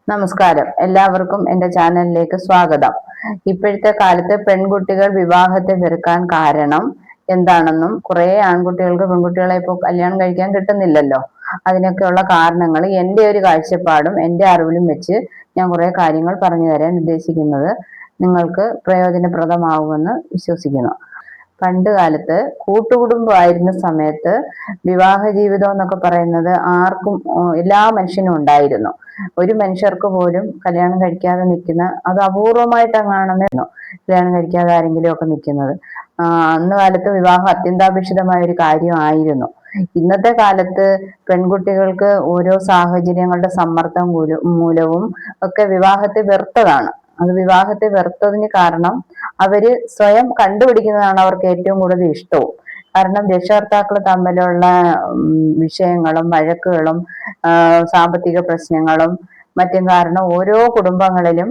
നമസ്കാരം, എല്ലാവർക്കും എൻ്റെ ചാനലിലേക്ക് സ്വാഗതം. ഇപ്പോഴത്തെ കാലത്ത് പെൺകുട്ടികൾ വിവാഹത്തെ വെറുക്കാൻ കാരണം എന്താണെന്നും കുറെ ആൺകുട്ടികൾക്ക് പെൺകുട്ടികളെ ഇപ്പോൾ കല്യാണം കഴിക്കാൻ കിട്ടുന്നില്ലല്ലോ, അതിനൊക്കെയുള്ള കാരണങ്ങൾ എൻ്റെ ഒരു കാഴ്ചപ്പാടും എൻ്റെ അറിവിലും വെച്ച് ഞാൻ കുറെ കാര്യങ്ങൾ പറഞ്ഞു തരാൻ ഉദ്ദേശിക്കുന്നത് നിങ്ങൾക്ക് പ്രയോജനപ്രദമാകുമെന്ന് വിശ്വസിക്കുന്നു. പണ്ട് കാലത്ത് കൂട്ടുകുടുംബമായിരുന്ന സമയത്ത് വിവാഹ ജീവിതം എന്നൊക്കെ പറയുന്നത് ആർക്കും എല്ലാ മനുഷ്യനും ഉണ്ടായിരുന്നു. ഒരു മനുഷ്യർക്ക് പോലും കല്യാണം കഴിക്കാതെ നിൽക്കുന്ന അത് അപൂർവമായിട്ടങ്ങാണെന്നോ കല്യാണം കഴിക്കാതെ ആരെങ്കിലും ഒക്കെ നിൽക്കുന്നത്. അന്ന് കാലത്ത് വിവാഹം അത്യന്താപേക്ഷിതമായ ഒരു കാര്യമായിരുന്നു. ഇന്നത്തെ കാലത്ത് പെൺകുട്ടികൾക്ക് ഓരോ സാഹചര്യങ്ങളുടെ സമ്മർദ്ദം മൂലവും ഒക്കെ വിവാഹത്തെ വെറുത്തതാണ്. അത് വിവാഹത്തെ വെറുത്തതിന് കാരണം അവര് സ്വയം കണ്ടുപിടിക്കുന്നതാണ് അവർക്ക് ഏറ്റവും കൂടുതൽ ഇഷ്ടവും. കാരണം രക്ഷകർത്താക്കൾ തമ്മിലുള്ള വിഷയങ്ങളും വഴക്കുകളും സാമ്പത്തിക പ്രശ്നങ്ങളും മറ്റും കാരണം ഓരോ കുടുംബങ്ങളിലും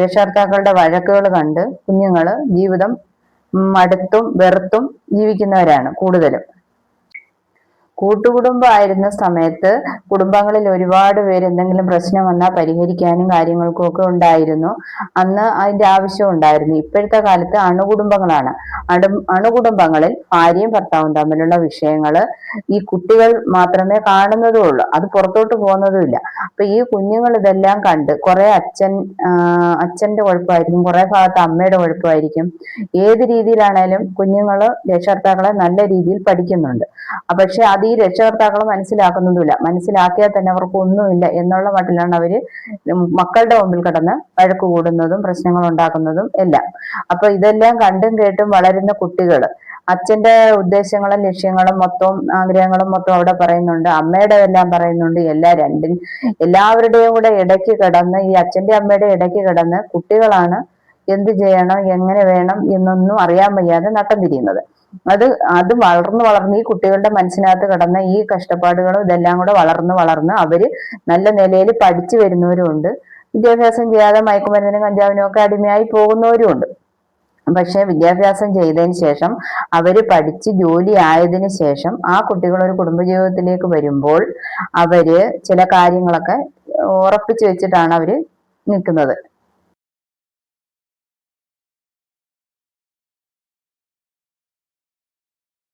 രക്ഷകർത്താക്കളുടെ വഴക്കുകൾ കണ്ട് കുഞ്ഞുങ്ങള് ജീവിതം മടുത്തും വെറുത്തും ജീവിക്കുന്നവരാണ് കൂടുതലും. കൂട്ടുകുടുംബമായിരുന്ന സമയത്ത് കുടുംബങ്ങളിൽ ഒരുപാട് പേര് എന്തെങ്കിലും പ്രശ്നം വന്നാൽ പരിഹരിക്കാനും കാര്യങ്ങൾക്കും ഒക്കെ ഉണ്ടായിരുന്നു. അന്ന് അതിന്റെ ആവശ്യം ഉണ്ടായിരുന്നു. ഇപ്പോഴത്തെ കാലത്ത് അണുകുടുംബങ്ങളാണ്. അണുകുടുംബങ്ങളിൽ ഭാര്യയും ഭർത്താവും തമ്മിലുള്ള വിഷയങ്ങൾ ഈ കുട്ടികൾ മാത്രമേ കാണുന്നതുള്ളൂ, അത് പുറത്തോട്ട് പോകുന്നതുമില്ല. അപ്പൊ ഈ കുഞ്ഞുങ്ങൾ ഇതെല്ലാം കണ്ട് കുറെ അച്ഛന്റെ കുഴപ്പമായിരിക്കും, കുറെ ഭാഗത്ത് അമ്മയുടെ കുഴപ്പമായിരിക്കും. ഏത് രീതിയിലാണേലും കുഞ്ഞുങ്ങള് രക്ഷകർത്താക്കളെ നല്ല രീതിയിൽ പഠിക്കുന്നുണ്ട്. പക്ഷെ അത് ഈ രക്ഷകർത്താക്കൾ മനസ്സിലാക്കുന്നതുമില്ല. മനസ്സിലാക്കിയാൽ തന്നെ അവർക്ക് ഒന്നുമില്ല എന്നുള്ള മട്ടിലാണ് അവര് മക്കളുടെ മുമ്പിൽ കിടന്ന് വഴക്ക് കൂടുന്നതും പ്രശ്നങ്ങൾ ഉണ്ടാക്കുന്നതും എല്ലാം. അപ്പൊ ഇതെല്ലാം കണ്ടും കേട്ടും വളരുന്ന കുട്ടികള് അച്ഛന്റെ ഉദ്ദേശങ്ങളും ലക്ഷ്യങ്ങളും മൊത്തവും ആഗ്രഹങ്ങളും മൊത്തം അവിടെ പറയുന്നുണ്ട്, അമ്മയുടെ എല്ലാം പറയുന്നുണ്ട്. എല്ലാവരുടെയും കൂടെ ഇടയ്ക്ക് കിടന്ന് ഈ അച്ഛന്റെ അമ്മയുടെ ഇടയ്ക്ക് കിടന്ന് കുട്ടികളാണ് എന്ത് ചെയ്യണം എങ്ങനെ വേണം എന്നൊന്നും അറിയാൻ വയ്യാതെ നട്ടം തിരിയുന്നത്. അത് വളർന്ന് ഈ കുട്ടികളുടെ മനസ്സിനകത്ത് കിടന്ന ഈ കഷ്ടപ്പാടുകളും ഇതെല്ലാം കൂടെ വളർന്ന് അവര് നല്ല നിലയിൽ പഠിച്ചു വരുന്നവരും ഉണ്ട്. വിദ്യാഭ്യാസം ചെയ്യാതെ മയക്കുമരുന്നിനും കഞ്ചാവിനും ഒക്കെ അടിമയായി പോകുന്നവരും ഉണ്ട്. പക്ഷെ വിദ്യാഭ്യാസം ചെയ്തതിന് ശേഷം അവര് പഠിച്ച് ജോലി ആയതിനു ശേഷം ആ കുട്ടികൾ ഒരു കുടുംബജീവിതത്തിലേക്ക് വരുമ്പോൾ അവര് ചില കാര്യങ്ങളൊക്കെ ഉറപ്പിച്ചു വെച്ചിട്ടാണ് അവര് നിൽക്കുന്നത്.